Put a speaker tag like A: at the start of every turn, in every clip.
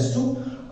A: 1+2।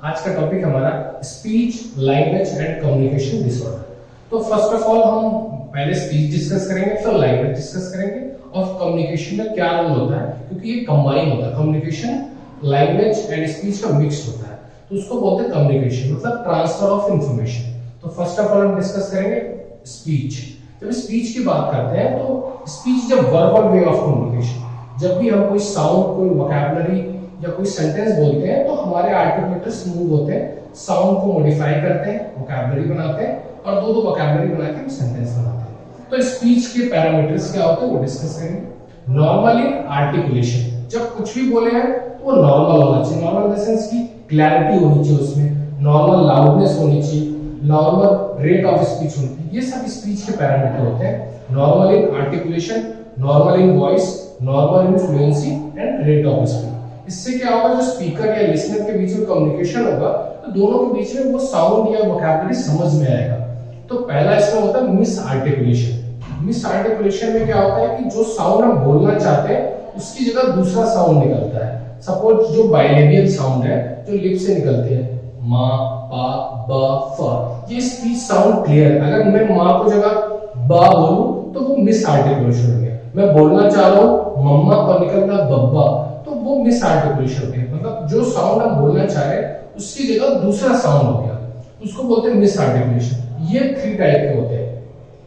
A: आज का टॉपिक हमारा speech, language and communication disorder. तो फर्स्ट ऑफ ऑल हम पहले स्पीच डिस्कस करेंगे, फिर लैंग्वेज डिस्कस करेंगे और कम्युनिकेशन का क्या रोल होता है, क्योंकि ये कंबाइन होता है। कम्युनिकेशन, लैंग्वेज एंड स्पीच का मिक्स होता है, तो उसको बोलते हैं कम्युनिकेशन, मतलब ट्रांसफर ऑफ इंफॉर्मेशन। तो फर्स्ट ऑफ ऑल हम डिस्कस करेंगे स्पीच। जब स्पीच की बात करते हैं तो स्पीच जब वर्बल वे ऑफ कम्युनिकेशन, जब भी हम कोई साउंड, कोई वोकैबुलरी या कोई सेंटेंस बोलते हैं तो हमारे आर्टिकुलेटर्स मूव होते हैं, साउंड को मॉडिफाई करते हैं, वोकैबुलरी बनाते हैं और दो वोकैबुलरी बना के हम सेंटेंस बनाते हैं। तो स्पीच के पैरामीटर्स क्या होते हैं वो डिस्कस करेंगे। नॉर्मली आर्टिकुलेशन, जब कुछ भी बोले हैं तो वो नॉर्मल होना चाहिए। नॉर्मल इन द सेंस की क्लैरिटी होनी चाहिए, उसमें नॉर्मल लाउडनेस होनी चाहिए, नॉर्मल रेट ऑफ स्पीच होनी चाहिए। ये सब स्पीच के पैरामीटर होते हैं। Normal in articulation, normal in voice, normal in fluency and rate of speech. इससे क्या होगा, जो स्पीकर या लिसनर के बीच में कम्युनिकेशन होगा तो दोनों के बीच में वो साउंड या वोकैबुलरी समझ में आएगा। तो पहला इसमें होता है मिस आर्टिकुलेशन। मिस आर्टिकुलेशन में क्या होता है कि जो साउंड हम बोलना चाहते हैं उसकी जगह दूसरा साउंड निकलता है। सपोज जो बाइलेबियल साउंड है जो लिप से निकलते हैं, मा, पा, ब, फ, ये स्पीच साउंड क्लियर है। अगर मैं माँ को जगह बा बोलूं तो वो मिस आर्टिकुलेशन हो गया। मैं बोलना चाह रहा हूं मम्मा और निकलता बब्बा, तो वो मिस आर्टिकुलेशन हो गया। मतलब जो साउंड हम बोलना चाह रहे हैं उसकी जगह दूसरा साउंड हो गया, उसको बोलते हैं मिस आर्टिकुलेशन। ये 3 टाइप के होते हैं,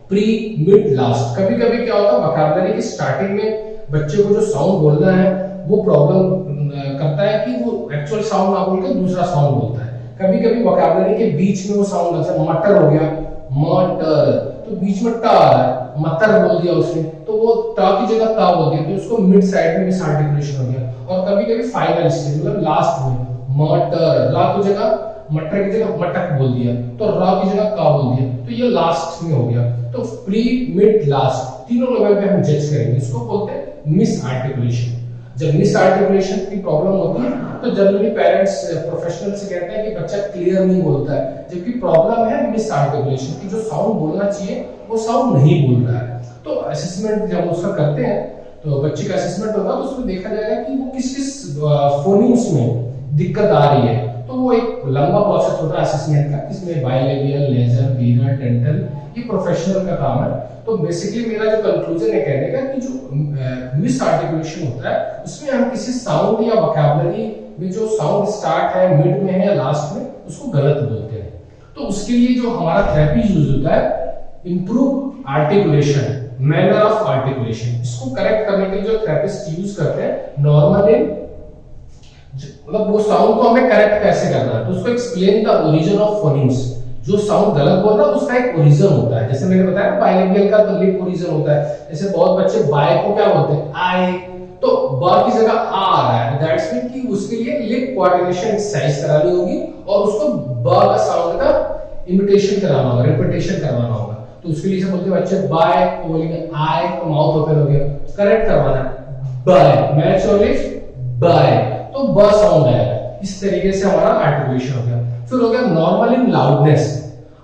A: प्री, मिड, लास्ट। कभी कभी क्या होता है, वोकैबुलरी की स्टार्टिंग में बच्चे को जो साउंड बोलना है वो प्रॉब्लम करता है कि वो एक्चुअल साउंड ना बोल के दूसरा साउंड बोलता है। कभी कभी वोकैबुलरी के बीच में वो साउंड आता है, मटर हो गया, मटर, तो बीच में ट आ रहा है, मतर बोल दिया उसने, तो वो ट की जगह ता बोल दिया, तो उसको मिड साइड में मिस आर्टिकुलेशन हो गया। और कभी कभी फाइनल स्टेज मतलब लास्ट में मटर, रा की जगह मटर की जगह मटक बोल दिया, तो रा की जगह का बोल दिया, तो ये लास्ट में हो गया। तो प्री, मिड, लास्ट तीनों लेवल पे हम जज करेंगे, इसको बोलते हैं मिस आर्टिकुलेशन। जब मिस आर्टिकुलेशन की प्रॉब्लम होती है तो जनरली पेरेंट्स, प्रोफेशनल से कहते हैं कि बच्चा क्लियर नहीं बोलता है, जबकि प्रॉब्लम है मिस आर्टिकुलेशन की, जो साउंड बोलना चाहिए वो साउंड नहीं बोल रहा है। तो असेसमेंट जब उसका करते हैं तो बच्चे का असेसमेंट होगा तो उसमें देखा जाएगा कि वो किस किस फोनीम्स में दिक्कत आ रही है। तो वो एक लंबा प्रोसेस होता है असेसमेंट का, इसमें बाइलेबियल, लेजर, बीनर, डेंटल, ये प्रोफेशनल का काम है। तो बेसिकली मेरा जो कंक्लूजन है कहने का कि जो मिस आर्टिकुलेशन होता है उसमें हम किसी साउंड या वोकैबुलरी में जो साउंड स्टार्ट है, मिड में है या लास्ट में, उसको गलत बोलते हैं। तो उसके लिए जो हमारा थेरेपी यूज होता है, improve articulation, manner of articulation, इसको करेक्ट करने के लिए जो थेरेपिस्ट यूज करते हैं नॉर्मल इन, मतलब वो साउंड को हमें करेक्ट कैसे करना है, तो उसको explain the origin of phonemes. जो साउंड गलत बोल रहा है उसका एक ओरिजिन होता है, जैसे मैंने बताया बाइलेबियल का तो लिप ओरिजिन होता है। जैसे बहुत बच्चे बाय को क्या बोलते हैं, आई, तो ब की जगह आ रहा है, दैट्स मीन कि उसके लिए लिप कोऑर्डिनेशन एक्सरसाइज करानी होगी और उसको ब का साउंड का इमिटेशन कराना होगा, रिपीटेशन करवाना होगा। तो उसके लिए से बोलते हैं बच्चे बाय तो बोलेंगे आई, तो माउथ ओपन हो गया, करेक्ट करवाना है बाय, मैच और लिप्स बाय, तो ब साउंड आएगा। इस तरीके से हमारा आर्टिकुलेशन हो गया। फिर हो गया नॉर्मल इन लाउडनेस।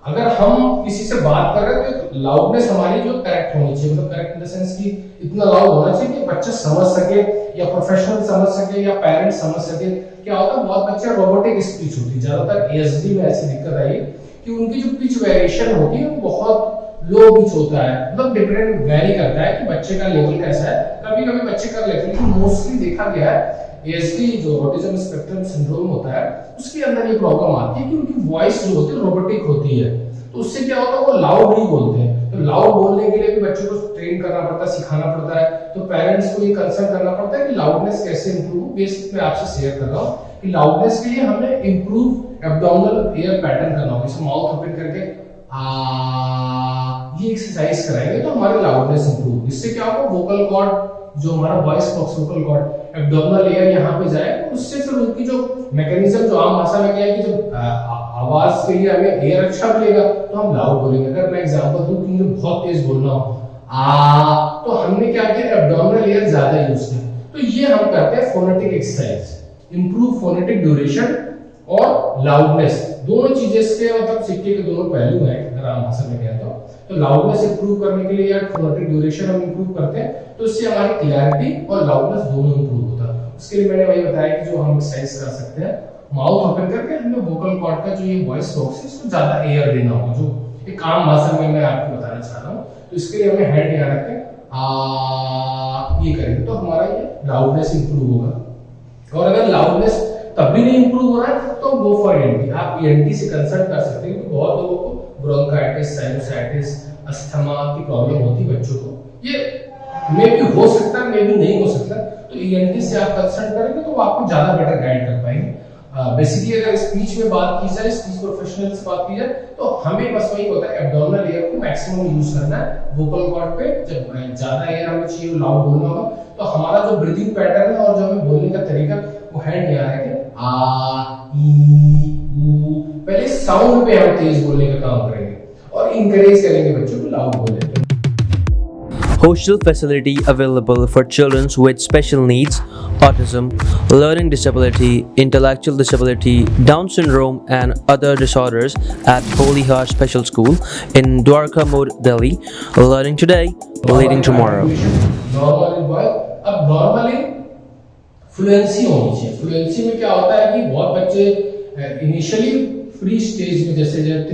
A: अगर हम किसी से बात कर रहे हैं तो लाउडनेस हमारी जो करेक्ट होनी चाहिए, मतलब करेक्ट इन द सेंस कि इतना लाउड होना चाहिए कि बच्चा समझ सके या प्रोफेशनल समझ सके या पेरेंट्स समझ सके। क्या होता है, बहुत बच्चे रोबोटिक स्पीच होती है, ज्यादातर एएसडी में ऐसी दिक्कत आई कि उनकी जो पिच वेरिएशन होती है वो बहुत लो पिच होता है, मतलब डिफरेंट वेरी करता है कि बच्चे का लेवल कैसा है। कभी कभी बच्चे का लेवल, लेकिन मोस्टली देखा गया है एएसडी जो ऑटिज्म स्पेक्ट्रम सिंड्रोम होता है उसके अंदर ये प्रॉब्लम आती है कि उनकी वॉइस जो होती है रोबोटिक होती है। तो उससे क्या होता है, वो लाउड नहीं बोलते हैं। तो लाउड बोलने के लिए भी बच्चों को ट्रेन करना पड़ता है, सिखाना पड़ता है। तो पेरेंट्स को ये कंसर्न करना पड़ता है कि लाउडनेस कैसे इंप्रूव। बेसिक में आपसे शेयर कर रहा हूँ कि लाउडनेस के लिए हमें इंप्रूव एब्डोमिनल एयर पैटर्न करना होगा, जैसे माउथ ओपन करके ये एक्सरसाइज कराएंगे तो हमारी लाउडनेस इंप्रूव। इससे क्या होगा, वोकल कॉर्ड जो हमारा voice box, vocal cord, abdominal air यहाँ पे जाए, तो उससे फिर उनकी जो मैकेनिज्म, जो आम भाषा में क्या है कि जब आवाज के लिए हमें एयर अच्छा मिलेगा तो हम लाउड बोलेंगे। अगर मैं एग्जांपल दूं कि मुझे बहुत तेज बोलना हो तो हमने क्या किया, एब्डोमिनल एयर ज्यादा यूज किया। तो ये हम करते हैं phonetic exercise, improve phonetic duration और लाउडनेस। दोनों चीजें इसके मतलब सिक्के के दोनों पहलू हैं अगर आम भाषा में कहते हो। तो लाउडनेस इंप्रूव करने के लिए या फोनेटिक ड्यूरेशन हम इंप्रूव करते हैं तो इससे हमारी क्लैरिटी और लाउडनेस दोनों इंप्रूव होता है। उसके लिए मैंने वही बताया कि जो हम एक्सरसाइज कर सकते हैं माउथ ओपन करके हमें वोकल कॉर्ड का जो ये वॉइस बॉक्स है इसको ज्यादा एयर देना होगा, जो एक आम भाषा में मैं आपको बताना चाह रहा हूँ। तो इसके लिए हमें हेड यहाँ रख के ये करेंगे तो हमारा ये लाउडनेस इंप्रूव होगा। और अगर लाउडनेस तब भी नहीं इंप्रूव हो रहा है तो गो फॉर ईएनटी, आप ईएनटी से कंसल्ट कर सकते हैं, क्योंकि बहुत लोगों को ब्रोंकाइटिस, साइनोसाइटिस, अस्थमा की प्रॉब्लम होती है बच्चों को। ये मे भी हो सकता है, मे भी नहीं हो सकता, तो ईएनटी से आप कंसल्ट करेंगे तो वो आपको ज्यादा बेटर गाइड कर पाएंगे। बेसिकली अगर स्पीच में बात की जाए, स्पीच प्रोफेशनल से बात की जाए, तो हमें बस वही होता है एब्डोमिनल एयर को मैक्सिमम यूज करना है वोकल कॉर्ड पे। जब ज्यादा एयर हमें चाहिए, लाउड बोलना होगा, तो हमारा जो ब्रीदिंग पैटर्न है और जो हमें बोलने का तरीका वो हैंड यहाँ है कि आ ई ऊ, पहले साउंड पे हम तेज बोलने का काम करेंगे और इंकरेज करेंगे बच्चों को लाउड बोलने।
B: Hostel facility available for children with special needs, autism, learning disability, intellectual disability, Down syndrome and other disorders at Holy Heart Special School in Dwarka Mode, Delhi. Learning today, leading tomorrow.
A: Normal boy, अब normally fluency होनी चाहिए। Fluency में क्या होता है कि बहुत बच्चे इनिशियली प्री स्टेज में, जैसे जब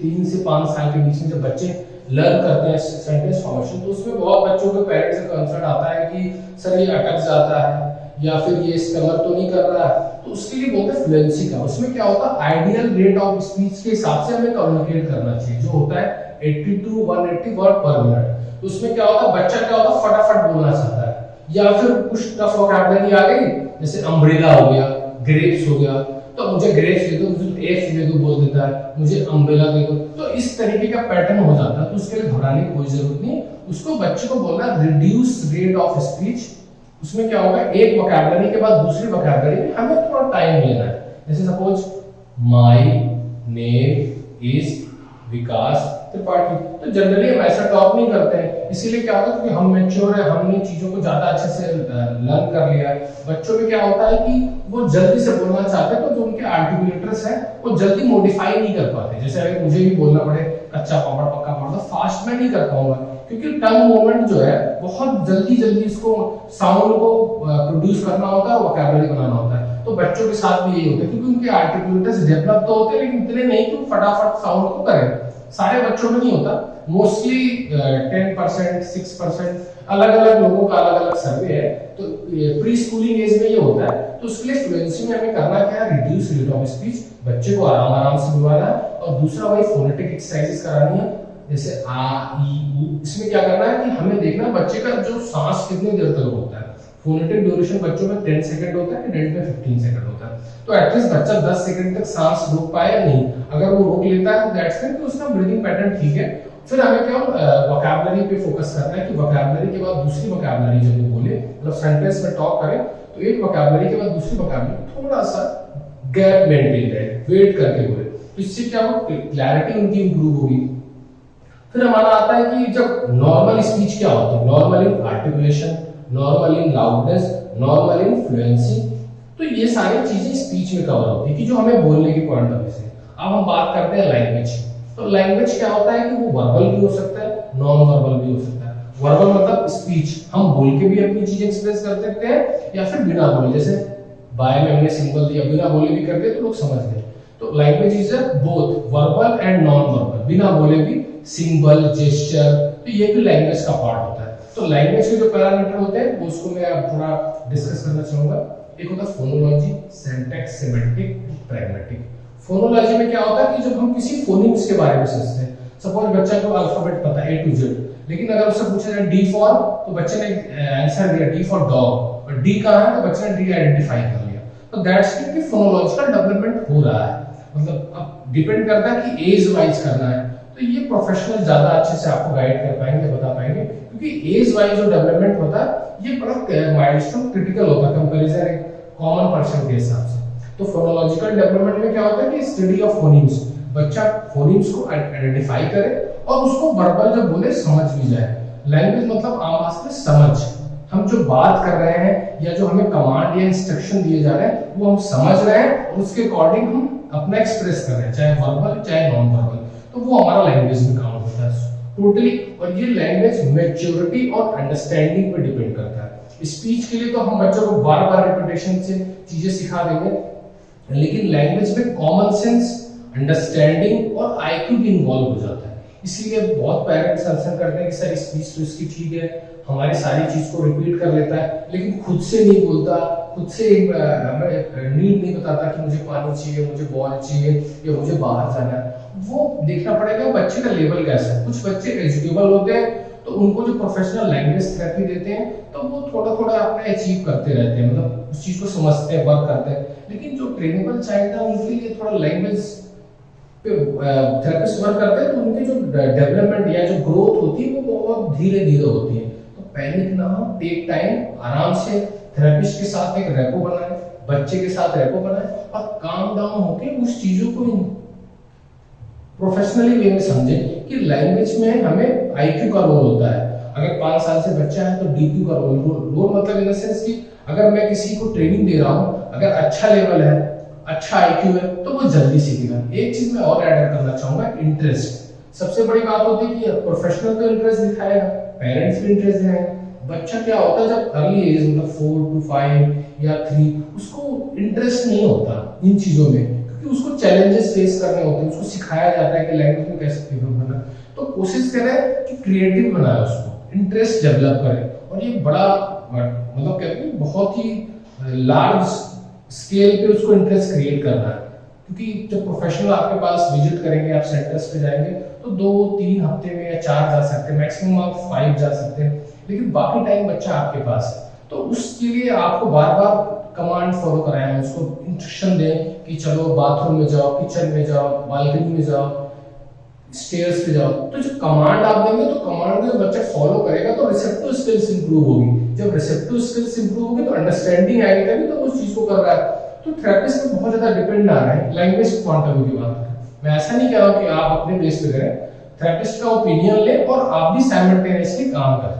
A: 3 से 5 साल के बीच में जब बच्चे लर्न करते हैं सेंटेंस फॉर्मेशन, तो उसमें बहुत बच्चों के पेरेंट्स से कंसर्न आता है कि सर ये अटक जाता है या फिर ये कवर तो नहीं कर रहा है, तो उसके लिए बोलते हैं फ्लुएंसी का। उसमें क्या होता है, आइडियल रेट ऑफ स्पीच के हिसाब से हमें कम्युनिकेट करना चाहिए, जो होता है 80 to 180 वर्ड पर मिनट। तो उसमें क्या होता है, बच्चा क्या होता है फटाफट बोलना चाहता है, या फिर कुछ टफ वोकैबुलरी आ गई, जैसे अम्ब्रेला हो गया, ग्रेप्स हो गया, तो मुझे ग्रेप्स दे दो, मुझे एप्स दे दो बोल देता है, मुझे अम्ब्रेला दे दो। तो इस तरीके का पैटर्न हो जाता है, तो उसके लिए घबराने की कोई जरूरत नहीं। उसको बच्चे को बोलना रिड्यूस रेट ऑफ स्पीच। उसमें क्या होगा, एक वोकैबुलरी के बाद दूसरी वोकैबुलरी में हमें थोड़ा टाइम लेना है। जैसे सपोज माय नेम इज विकास त्रिपाठी, तो जनरली हम ऐसा टॉक नहीं करते हैं, इसीलिए क्या होता है क्योंकि हम मैच्योर है, हमने चीजों को ज्यादा अच्छे से लर्न कर लिया है। बच्चों में क्या होता है कि वो जल्दी से बोलना चाहते हैं, तो जो उनके आर्टिकुलेटर्स हैं वो जल्दी मॉडिफाई नहीं कर पाते। जैसे अगर मुझे भी बोलना पड़े कच्चा पापड़ पक्का पापड़, तो फास्ट में नहीं कर पाऊंगा, क्योंकि टंग मूवमेंट जो है बहुत जल्दी जल्दी इसको साउंड को प्रोड्यूस करना होता है, वोकैबुलरी बनाना होता है। तो बच्चों के साथ भी यही होता है, क्योंकि उनके आर्टिकुलेटर्स डेवलप तो होते हैं, लेकिन इतने नहीं कि फटाफट साउंड को करें। सारे बच्चों में नहीं होता, मोस्टली 10%, 6%, अलग अलग लोगों का अलग अलग सर्वे है। तो प्री स्कूलिंग एज में ये होता है। तो उसके लिए फ्लुएंसी में हमें करना क्या है, रिड्यूस रेट ऑफ स्पीच, बच्चे को आराम आराम से बुलवाना है। और दूसरा वही फोनेटिक एक्सरसाइजेस करानी है, जैसे आ ई ऊ। इसमें क्या करना है कि हमें देखना बच्चे का जो सांस कितनी देर तक होता है। फोनेटिक ड्यूरेशन बच्चों में 10 सेकंड होता है, एडल्ट में 15 सेकंड होता है। तो एटलीस्ट बच्चा 10 सेकंड तक सांस रोक पाए या नहीं, अगर वो रोक लेता है तो दैट्स मीन कि उसका ब्रीदिंग पैटर्न ठीक है। फिर हमें क्या वोकैबुलरी पे फोकस करना है कि वोकैबुलरी के बाद दूसरी वोकैबुलरी जब वो बोले, मतलब सेंटेंस में टॉक करें, तो एक वोकैबुलरी के बाद दूसरी वोकैबुलरी थोड़ा सा गैप मेंटेन रहे, वेट करके बोले, तो इससे क्या होगा, क्लैरिटी उनकी इंप्रूव होगी। फिर हमारा आता है कि जब नॉर्मल स्पीच क्या होती है, नॉर्मल इन आर्टिकुलेशन, नॉर्मल इन लाउडनेस, नॉर्मल इन फ्लुएंसी। तो ये सारी चीजें स्पीच में कवर होती है कि जो हमें बोलने की पॉइंट ऑफ व्यू से। अब हम बात करते हैं लैंग्वेज। तो लैंग्वेज क्या होता है कि वो वर्बल भी हो सकता है, नॉन वर्बल भी हो सकता है। वर्बल मतलब स्पीच, हम बोल के भी अपनी चीजें एक्सप्रेस कर सकते हैं, या फिर बिना बोले, जैसे बाय में हमने सिंबल दिया, बिना बोले भी कर दिया तो लोग समझ गए। तो language is both verbal and non verbal, बिना बोले भी सिंबल, जेस्चर, तो ये भी लैंग्वेज का पार्ट होता है। तो लैंग्वेज के जो पैरामीटर होते हैं वो उसको मैं अब थोड़ा डिस्कस करना चाहूंगा। एक होता है phonology, syntax, semantic, pragmatic. Phonology में क्या होता है कि जब हम किसी फोनिम्स के बारे में सोचते हैं, सपोज बच्चा को अल्फाबेट पता है A to Z, लेकिन अगर उससे पूछा जाए D फॉर, तो बच्चे ने आंसर दिया D फॉर डॉग, और D कहां है तो बच्चे ने D आइडेंटिफाई कर लिया। तो दैट्स मीन कि फोनोलॉजिकल डेवलपमेंट हो रहा है। मतलब अब डिपेंड करता है कि एज वाइज करना है, तो ये प्रोफेशनल ज्यादा अच्छे से आपको गाइड कर पाएंगे, बता पाएंगे, क्योंकि एज वाइज जो डेवलपमेंट होता है ये बड़ा माइलस्टोन क्रिटिकल होता है कंपैरिजन एक कॉमन पर्सन के हिसाब से। तो फोनोलॉजिकल डेवलपमेंट में क्या होता है कि स्टडी ऑफ फोनीम्स, बच्चा फोनीम्स को आइडेंटिफाई करे और उसको वर्बल जब बोले समझ भी जाए। लैंग्वेज मतलब आम भाषा में समझ, हम जो बात कर रहे हैं या जो हमें कमांड या इंस्ट्रक्शन दिए जा रहे हैं वो हम समझ रहे हैं और उसके अकॉर्डिंग हम अपना एक्सप्रेस कर रहे हैं, चाहे वर्बल चाहे नॉन वर्बल, तो वो हमारा लैंग्वेज में काउंट होता है टोटली। और ये लैंग्वेज मैच्योरिटी और अंडरस्टैंडिंग पे डिपेंड करता है। स्पीच के लिए तो हम बच्चों को बार बार रिपीटेशन से चीजें सिखा देंगे, लेकिन लैंग्वेज में कॉमन सेंस, अंडरस्टैंडिंग और आईक्यू भी इन्वॉल्व हो जाता है। इसलिए बहुत पेरेंट्स कंसर्न करते हैं कि सर स्पीच तो इसकी ठीक है, हमारी सारी चीज को रिपीट कर लेता है, लेकिन खुद से नहीं बोलता, खुद से हमें नीड नहीं बताता कि मुझे पानी चाहिए, मुझे बॉल चाहिए या मुझे बाहर जाना है। वो देखना पड़ेगा बच्चे का लेवल कैसा है। कुछ बच्चे एजुकेबल होते हैं तो उनको जो प्रोफेशनल लैंग्वेज थेरेपी देते हैं तो वो थोड़ा थोड़ा अपना अचीव करते रहते हैं, मतलब उस चीज को समझते हैं, वर्क करते हैं। लेकिन जो ट्रेनेबल चाइल्ड है उनके लिए थोड़ा लैंग्वेज पे थेरेपिस्ट वर्क करते हैं तो उनकी जो डेवलपमेंट या जो ग्रोथ होती है वो बहुत धीरे धीरे होती है। तो पैनिक ना हो, टेक टाइम, आराम से थेरेपिस्ट के साथ एक रेपो बनाए, बच्चे के साथ रेपो बनाए और काम डाउन होके उस चीजों को प्रोफेशनली वे में समझे कि लैंग्वेज में हमें आईक्यू का रोल होता है। अगर 5 साल से बच्चा है तो डीक्यू का रोल मतलब इन द सेंस कि अगर मैं किसी को ट्रेनिंग दे रहा हूँ, अगर अच्छा लेवल है, अच्छा आईक्यू है तो वो जल्दी सीखेगा। एक चीज मैं और ऐड करना चाहूंगा, इंटरेस्ट। सबसे बड़ी बात होती है कि प्रोफेशनल तो इंटरेस्ट दिखाएगा, पेरेंट्स भी इंटरेस्ट दिखाएंगे। बच्चा क्या होता है जब अर्ली एज मतलब 4 to 5 या 3 उसको इंटरेस्ट नहीं होता इन चीजों में, क्योंकि उसको चैलेंजेस फेस करने होते हैं, उसको सिखाया जाता है कि लैंग्वेज में कैसे डेवलप करना। तो कोशिश करें कि क्रिएटिव बनाए, उसको इंटरेस्ट डेवलप करें। और ये बड़ा मतलब कहते हैं बहुत ही लार्ज स्केल पे उसको इंटरेस्ट क्रिएट करना है, क्योंकि जब प्रोफेशनल आपके पास विजिट करेंगे, आप सेंटर्स पे जाएंगे तो 2-3 हफ्ते में या 4 जा सकते हैं, मैक्सिमम आप 5 जा सकते हैं, लेकिन बाकी टाइम बच्चा आपके पास है। तो उसके लिए आपको बार बार कमांड फॉलो कराएं, उसको इंस्ट्रक्शन दें कि चलो बाथरूम में जाओ, किचन में जाओ, बालकनी में जाओ, स्टेयर्स पे जाओ। तो जो कमांड आप देंगे तो कमांड को बच्चा फॉलो करेगा तो रिसेप्टिव स्किल्स इंप्रूव होगी। जब रिसेप्टिव स्किल्स इंप्रूव होगी तो अंडरस्टैंडिंग आएगी, तभी तो उस चीज को कर रहा है। तो थेरेपिस्ट पे बहुत ज्यादा डिपेंड ना रहे लैंग्वेज पॉइंट ऑफ व्यू की बात करें। मैं ऐसा नहीं कह रहा हूं कि आप अपने बेस पे करें, थेरेपिस्ट का ओपिनियन ले और आप भी साइमल्टेनियसली काम करें।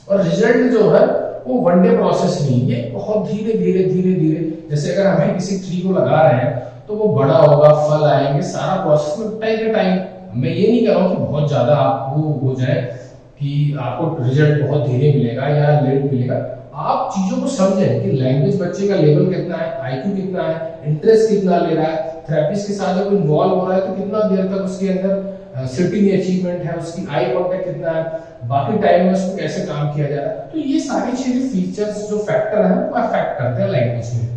A: और रिजल्ट जो है वो वन डे प्रोसेस नहीं, ये बहुत धीरे धीरे जैसे अगर हमें किसी ट्री को लगा रहे हैं तो वो बड़ा होगा, फल आएंगे, सारा प्रोसेस में टाइम टाइम। मैं ये नहीं कह रहा हूँ कि बहुत ज्यादा आपको हो जाए कि आपको रिजल्ट बहुत धीरे मिलेगा या लेट मिलेगा। आप चीजों को समझें कि लैंग्वेज बच्चे का लेवल कितना है, आईक्यू कितना है, इंटरेस्ट कितना ले रहा है, थेरेपिस्ट के साथ जब इन्वॉल्व हो रहा है तो कितना देर तक उसके अंदर सिटिंग अचीवमेंट है, उसकी आई कांटेक्ट कितना है, बाकी टाइम में उसको कैसे काम किया जा रहा है। तो ये सारी चीजें फीचर्स जो फैक्टर है वो अफेक्ट करते हैं लैंग्वेज में।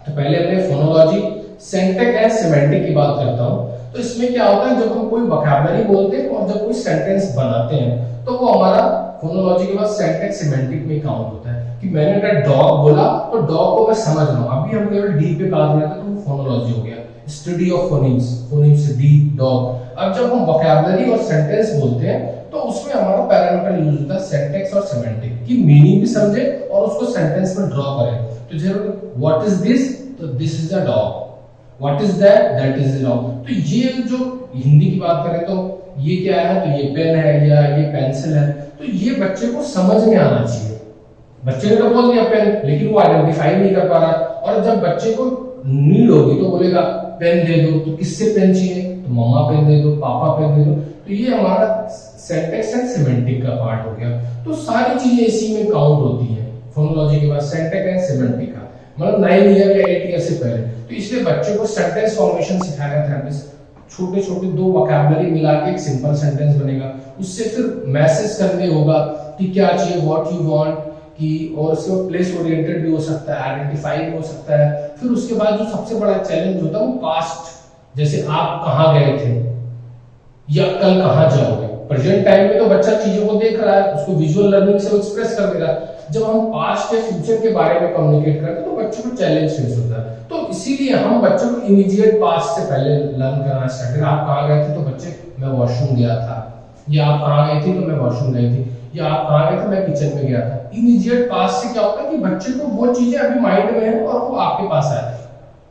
A: तो पहले हमने फोनोलॉजी, सिंटैक्स एंड सिमेंटिक की बात करता हूँ। तो इसमें क्या होता है, जब हम कोई वोकैबुलरी बोलते हैं और जब कोई सेंटेंस बनाते हैं तो वो हमारा फोनोलॉजी के बाद सिंटैक्स सिमेंटिक में काउंट होता है। कि मैंने अगर डॉग बोला तो डॉग को मैं समझ रहा हूँ, अभी हम केवल डी पे काम करते हैं तो वो फोनोलॉजी हो गया, study of phonemes, phonemes D dog. अब जब हम वोकैबुलरी और सेंटेंस बोलते हैं तो उसमें हमारा पैरामीटर यूज होता है सिंटैक्स और सिमेंटिक, की मीनिंग भी समझे और उसको सेंटेंस में ड्रॉ करें। तो जरूर व्हाट इज दिस, तो this is a dog, what is that is a dog. तो ये जो हिंदी की बात करें तो ये क्या है, तो ये पेन है या ये पेंसिल है, तो ये बच्चे को समझ में आना चाहिए। बच्चे ने तो बोल दिया पेन, लेकिन वो आइडेंटिफाई नहीं कर पा रहा। और जब बच्चे को नीड होगी तो बोलेगा पेन दे दो, तो किससे पेन चाहिए, तो मम्मा पेन दे दो, पापा पेन दे दो। तो ये हमारा सिंटैक्स एंड सिमेंटिक का पार्ट हो गया। तो सारी चीजें इसी में काउंट होती है फोनोलॉजी के बाद, सिंटैक्स एंड सिमेंटिक का मतलब 9 ईयर या 8 ईयर से पहले। तो इसलिए बच्चे को सेंटेंस फॉर्मेशन सिखाएगा थेरेपिस्ट, छोटे छोटे 2 वोकैबुलरी मिला के एक सिंपल सेंटेंस बनेगा। उससे फिर मैसेज कन्वे होगा कि क्या चाहिए, व्हाट यू वांट की, और उसके बाद प्लेस ओरिएंटेड भी हो सकता है, आइडेंटिफाई भी हो सकता है। फिर उसके बाद जो सबसे बड़ा चैलेंज होता है वो पास्ट, जैसे आप कहाँ गए थे या कल कहाँ जाओगे। प्रेजेंट टाइम में तो बच्चा चीजों को देख रहा है, उसको विजुअल लर्निंग से वो एक्सप्रेस कर दे रहा है। जब हम पास्ट या फ्यूचर के बारे में कम्युनिकेट करते हैं तो बच्चों को चैलेंज फेस होता है। तो इसीलिए हम बच्चों को इमीडिएट पास्ट से पहले लर्न करना स्टार्ट करें। आप कहाँ गए थे, तो बच्चे मैं वॉशरूम गया था, या आप कहाँ गए थे, तो मैं वॉशरूम गई थी, या आप कहाँ गए थे, मैं किचन में गया था। इमीडिएट पास्ट से क्या होता है कि बच्चे को वो चीजें अभी माइंड में है और वो आपके पास आती है।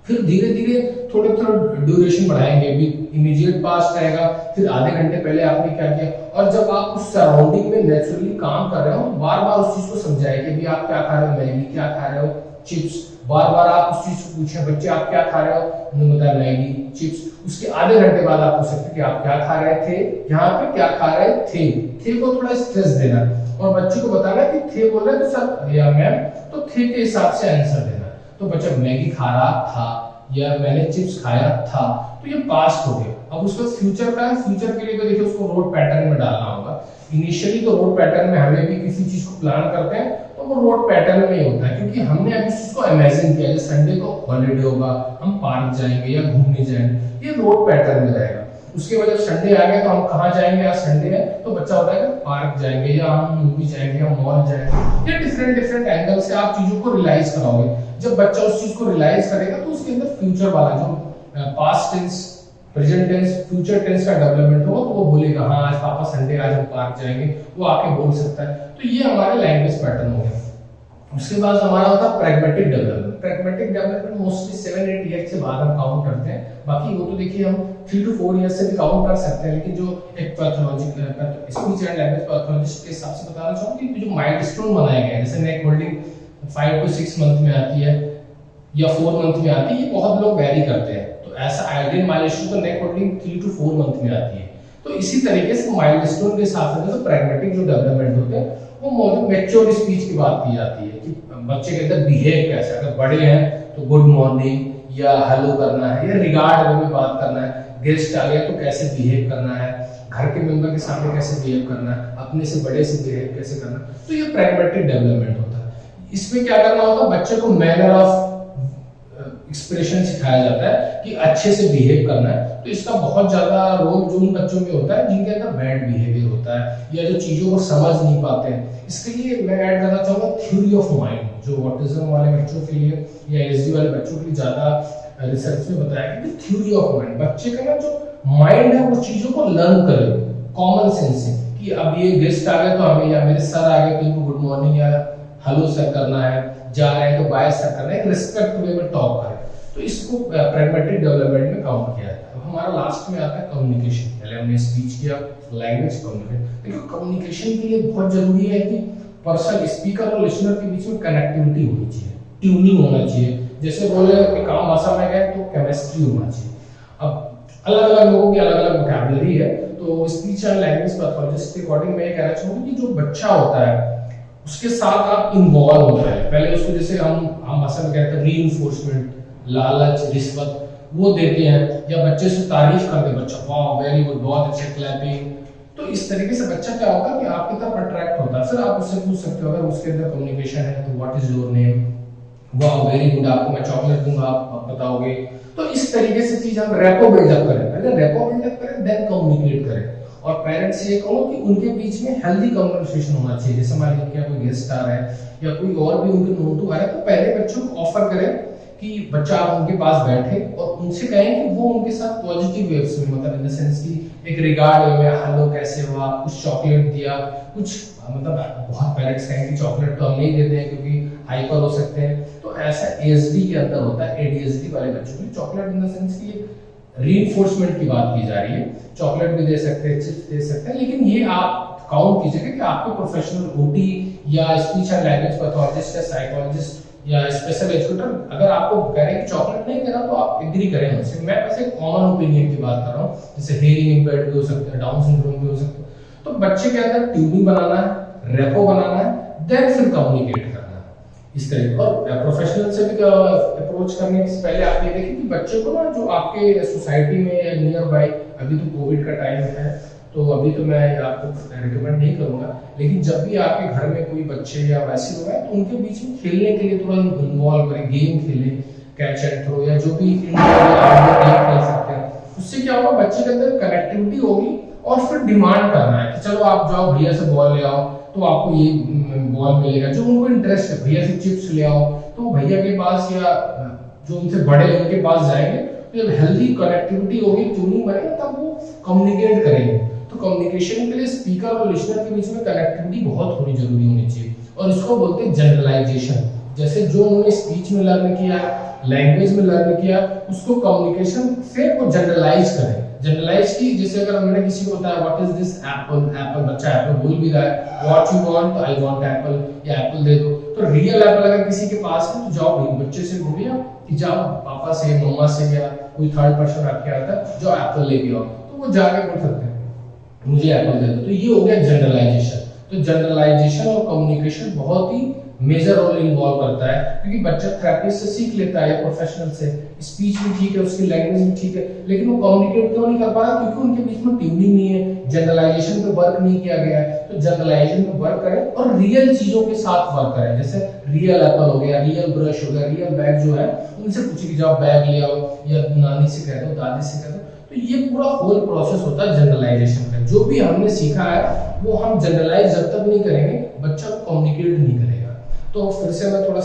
A: फिर धीरे धीरे थोड़े ड्यूरेशन बढ़ाएंगे, भी इमीडिएट पास्ट रहेगा, फिर आधे घंटे पहले आपने क्या किया। और जब आप उस सराउंडिंग में नेचुरली काम कर रहे हो, बार बार उस चीज को समझाइए कि भी आप क्या खा रहे हो, मैगी क्या खा रहे हो, चिप्स। बार बार आप उस चीज को पूछें, बच्चे आप क्या खा रहे हो, उन्होंने बताया मैगी चिप्स। उसके आधे घंटे बाद आप पूछ सकते कि आप क्या खा रहे थे, यहाँ पे क्या खा रहे थे को थोड़ा स्ट्रेस देना और बच्चे को बताना कि थे बोल रहे तो सर या मैम, तो थे के हिसाब से आंसर देना। तो बच्चा मैगी खा रहा था, या मैंने चिप्स खाया था, तो ये पास्ट हो गया। अब उसका फ्यूचर का है, फ्यूचर के लिए तो देखिए उसको रोड पैटर्न में डालना होगा। इनिशियली तो रोड पैटर्न में हमें भी किसी चीज को प्लान करते हैं तो वो रोड पैटर्न में ही होता है, क्योंकि हमने अभी उस चीज को इमेजिन किया है संडे को हॉलीडे होगा, हम पार्क जाएंगे या घूमने जाएंगे, ये रोड पैटर्न में रहेगा। उसके बाद जब संडे आ गया तो हम कहाँ जाएंगे, आज संडे है तो बच्चा होता है कि पार्क जाएंगे या हम मूवी जाएंगे या मॉल जाएंगे। ये डिफरेंट डिफरेंट एंगल से आप चीजों को रियलाइज कराओगे। जब बच्चा उस चीज को रियलाइज करेगा तो उसके अंदर फ्यूचर वाला जो past tense, present tense, future tense का डेवलपमेंट होगा, तो वो बोलेगा हाँ आज पापा संडे, आज हम पार्क जाएंगे, वो आके बोल सकता है। तो ये हमारे लैंग्वेज पैटर्न हो गया। उसके बाद हमारा होता है pragmatic development. Pragmatic development mostly 7-8 year के बाद हम काउंट करते हैं, बाकी वो तो देखिए हम 3 to 4 ईयर से भी काउंट कर सकते हैं। लेकिन जो एक pathological speech and language pathologist के हिसाब से बताना चाहूंगा कि जो माइलस्टोन बनाए गए हैं, जैसे नेक होल्डिंग 5 to 6 मंथ में आती है या 4 मंथ में आती है, ये बहुत लोग वैरी करते हैं। तो ऐसा आइडियल माइलस्टोन तो नेक होल्डिंग 3 to 4 मंथ में आती है। तो इसी तरीके से माइलस्टोन के हिसाब से प्रैग्मेटिक जो डेवलपमेंट होते हैं वो मैच्योर स्पीच की बात की जाती है कि बच्चे के अंदर बिहेव कैसा है। अगर बड़े हैं तो गुड मॉर्निंग या हेलो करना है या रिगार्ड में बात करना है, गेस्ट आ गया तो कैसे बिहेव करना है, घर के मेंबर के सामने कैसे बिहेव करना है, अपने से बड़े से बिहेव कैसे करना है। तो ये प्रैग्मेटिक डेवलपमेंट होता है। इसमें क्या करना होता है, बच्चे को मैनर ऑफ एक्सप्रेशन सिखाया जाता है कि अच्छे से बिहेव करना है। तो इसका बहुत ज्यादा रोल जो उन बच्चों में होता है जिनके अंदर बैड बिहेवियर होता है या जो चीजों को समझ नहीं पाते हैं। इसके लिए मैं ऐड करना चाहूंगा थ्योरी ऑफ माइंड, जो ऑटिज्म वाले बच्चों के लिए या एसडी वाले बच्चों के लिए ज्यादा रिसर्च में बताया कि थ्योरी ऑफ माइंड, बच्चे का ना जो माइंड है वो चीजों को लर्न करे कॉमन सेंस से, कि अब ये गेस्ट आ गए तो हमें, या मेरे सर आ गए तो इनको गुड मॉर्निंग या हेलो सर करना है, जा रहे हैं तो बाय सर करना है, रिस्पेक्ट वे में टॉक करें। तो इसको प्रैग्मेटिक डेवलपमेंट में काउंट किया जाता है। अब हमारा लास्ट में आता है कम्युनिकेशन। पहले हमने स्पीच किया, लैंग्वेज, कम्युनिकेशन। देखो कम्युनिकेशन के लिए बहुत जरूरी है कि पर्सन, स्पीकर और लिसनर के बीच में कनेक्टिविटी होनी चाहिए, ट्यूनिंग होना चाहिए। जैसे बोले कि काम भाषा में गए तो केमिस्ट्री होना चाहिए। अब अलग अलग लोगों की अलग अलग वोकैबुलरी है, तो स्पीच एंड लैंग्वेज पैथोलॉजिस्ट के अकॉर्डिंग मैं ये कहना चाहूंगा कि जो बच्चा होता है उसके साथ आप इन्वॉल्व होते हैं। पहले उसको, जैसे हम भाषा में कहते हैं रीइंफोर्समेंट, लालच, रिश्वत वो देते हैं, या बच्चे से तारीफ करते हैं, बच्चा वाह वेरी गुड, बहुत अच्छे, क्लैपिंग। तो इस तरीके से बच्चा क्या होगा कि आपकी तरफ अट्रैक्ट होता है। फिर आप उससे पूछ सकते हो, अगर उसके अंदर कम्युनिकेशन है तो व्हाट इज योर नेम, वाह वेरी गुड, आपको मैं चॉकलेट दूंगा, आप बताओगे। तो इस तरीके से चीज हम रेपो बिल्डअप करें, पहले रेपो बिल्डअप करें देन कम्युनिकेट करें। और पेरेंट्स से ये कहो कि उनके बीच में हेल्दी कन्वर्सेशन होना चाहिए। जैसे मान लीजिए कोई गेस्ट आ रहा है या कोई और भी उनके नोन टू आ रहा है, तो पहले बच्चों को ऑफर करें कि बच्चा आप उनके पास बैठे और उनसे कहें कि वो उनके साथ पॉजिटिव वेव्स में, मतलब इन द सेंस कि एक रिगार्ड वे में, हेलो कैसे हुआ, कुछ चॉकलेट दिया, कुछ, मतलब बहुत पेरेंट्स कहेंगे कि चॉकलेट तो हम नहीं देते हैं क्योंकि हाइपर हो सकते हैं। तो ऐसा एएसडी के अंदर होता है, एडीएसडी वाले बच्चों के चॉकलेट इन द सेंस की रीइंफोर्समेंट की बात की जा रही है। चॉकलेट भी दे सकते हैं, चिप्स दे सकते हैं, लेकिन ये आप काउंट कीजिएगा कि आपके प्रोफेशनल ओटी या स्पीच एंड लैंग्वेज पैथोलॉजिस्ट या साइकोलॉजिस्ट या स्पेशल एजुकेटर अगर आपको कह रहे हैं कि चॉकलेट नहीं देना, तो आप एग्री करें मुझसे। मैं बस एक कॉमन ओपिनियन की बात कर रहा हूँ, जैसे हेयरिंग इम्पेयर्ड भी हो सकते हैं, डाउन सिंड्रोम भी हो सकते हैं। तो बच्चे के अंदर ट्यूनिंग बनाना है, रेपो बनाना है, देन फिर कम्युनिकेट करना है इस तरीके। और प्रोफेशनल से भी अप्रोच करने से पहले आप ये देखें कि बच्चे को ना, जो आपके सोसाइटी में या नियर बाय, अभी तो कोविड का टाइम है तो अभी तो मैं आपको रिकमेंड नहीं करूंगा, लेकिन जब भी आपके घर में कोई बच्चे या वैसे लोग हैं तो उनके बीच में खेलने के लिए थोड़ा इन्वॉल्व करें, गेम खेलें, कैच एंड थ्रो या जो भी इंडोर या आउटडोर गेम खेल सकते हैं। उससे क्या होगा, बच्चे के अंदर कनेक्टिविटी होगी। और फिर डिमांड करना है कि चलो आप जाओ भैया से बॉल ले आओ तो आपको ये बॉल मिलेगा, जो उनको इंटरेस्ट है। भैया से चिप्स ले आओ तो भैया के पास या जो उनसे बड़े उनके पास जाएंगे। तो जब हेल्दी कनेक्टिविटी होगी, ट्यूनिंग बनेगा, तब वो कम्युनिकेट करेंगे। तो कम्युनिकेशन के लिए स्पीकर और लिसनर के बीच में कनेक्टिविटी बहुत थोड़ी जरूरी होनी चाहिए, और इसको बोलते हैं जनरलाइजेशन। जैसे जो उन्होंने स्पीच में लर्न किया, लैंग्वेज में लर्न किया, उसको कम्युनिकेशन से वो जनरलाइज करें। जनरलाइज की, जैसे अगर हमने किसी को बताया what is this Apple, Apple, बच्चा एप्पल बोल भी रहा है, व्हाट यू वांट, तो आई वांट एप्पल, या एप्पल दे दो। तो रियल एप्पल अगर किसी के पास है तो जाओ बच्चे से बोलिए कि जाओ पापा से, मम्मा से, या कोई थर्ड पर्सन आपके आता है, जो एप्पल लेके आओ, तो वो जाके बोल सकते हैं मुझे एप्पल दे दो। तो ये हो गया जनरलाइजेशन। तो जनरलाइजेशन और कम्युनिकेशन बहुत ही मेजर रोल इन्वॉल्व करता है, क्योंकि बच्चा थेरेपिस्ट से सीख लेता है या प्रोफेशनल से, स्पीच भी ठीक है, उसकी लैंग्वेज भी ठीक है, लेकिन वो कम्युनिकेट क्यों नहीं कर पा रहा? क्योंकि उनके बीच में ट्यूनिंग नहीं है, जनरलाइजेशन पे वर्क नहीं किया गया है। तो जनरलाइजेशन पे वर्क करें और रियल चीजों के साथ वर्क करें, जैसे रियल एप्पल हो गया, रियल ब्रश हो गया, रियल बैग जो है, उनसे पूछिए कि जब बैग ले आओ, या नानी से कह दो, दादी से कह दो। तो ये पूरा होल प्रोसेस होता है जनरलाइजेशन का। जो भी हमने सीखा है वो हम जनरलाइज जब तक नहीं करेंगे, बच्चा कम्युनिकेट नहीं करेगा। तो फिर से मैं थोड़ा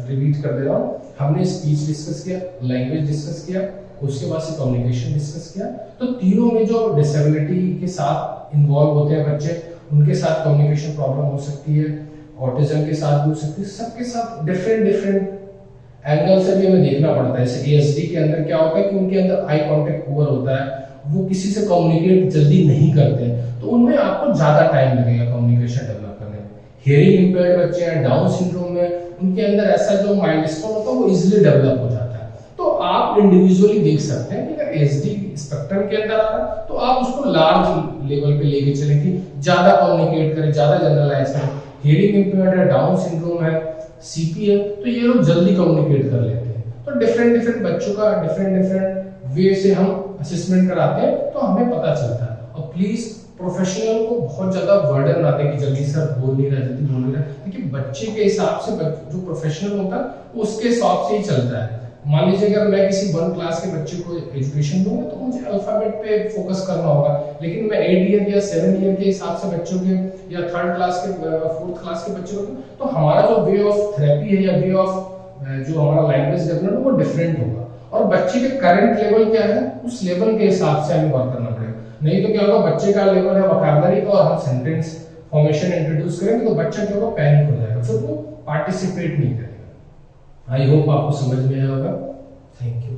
A: रिपीट कर दे रहा हूँ। हमने स्पीच डिस्कस किया, लैंग्वेज डिस्कस किया, उसके बाद से कम्युनिकेशन डिस्कस किया। तो तीनों में जो डिसेबिलिटी के साथ इन्वॉल्व होते हैं बच्चे, उनके साथ कम्युनिकेशन प्रॉब्लम हो सकती है, ऑटिज्म के साथ भी हो सकती है, सबके साथ डिफरेंट एंगल से भी हमें देखना पड़ता है। जैसे ASD के अंदर क्या होता है कि उनके अंदर आई कांटेक्ट पुअर होता है, वो किसी से कम्युनिकेट जल्दी नहीं करते हैं, तो उनमें आपको ज्यादा टाइम लगेगा कम्युनिकेशन डेवलप करने में। हियरिंग इंपेयर्ड बच्चे हैं, डाउन सिंड्रोम में, उनके अंदर ऐसा जो माइलस्टोन होता है वो इजीली डेवलप हो जाता है। तो आप इंडिविजुअली देख सकते हैं कि अगर ASD स्पेक्ट्रम के अंदर आ रहा है तो आप उसको लार्ज लेवल पे लेके चलें कि ज्यादा कम्युनिकेट करें, ज्यादा जनरलाइज करें। हियरिंग इंपेयर्ड है, डाउन सिंड्रोम है, CP है, तो ये लोग जल्दी कम्युनिकेट कर लेते हैं। तो डिफरेंट बच्चों का डिफरेंट वे से हम असेसमेंट कराते हैं, तो हमें पता चलता है। और प्लीज प्रोफेशनल को बहुत ज्यादा बर्डन ना दें कि जल्दी सर बोल नहीं रहा, जल्दी बोल नहीं रहा, क्योंकि बच्चे के हिसाब से जो प्रोफेशनल होता है वो उसके हिसाब से ही चलता है। मान लीजिए अगर मैं किसी 1 क्लास के बच्चे को एजुकेशन दूंगा तो मुझे अल्फाबेट पे फोकस करना होगा, लेकिन मैं 8 ईयर या 7 ईयर के हिसाब से बच्चों के, या 3rd क्लास के 4th क्लास के बच्चों को, तो हमारा जो वे ऑफ थेरेपी है या वे ऑफ जो हमारा लैंग्वेज डेवलपमेंट वो डिफरेंट होगा। और बच्चे के करंट लेवल क्या है, उस लेवल के हिसाब से हमें वर्क करना पड़ेगा। नहीं तो क्या होगा, बच्चे का लेवल है वोकैबुलरी का और हम सेंटेंस फॉर्मेशन इंट्रोड्यूस करेंगे तो बच्चा क्या होगा, पैनिक हो जाएगा, फिर वो पार्टिसिपेट नहीं करेगा। आई होप आपको समझ में आया होगा। Thank you.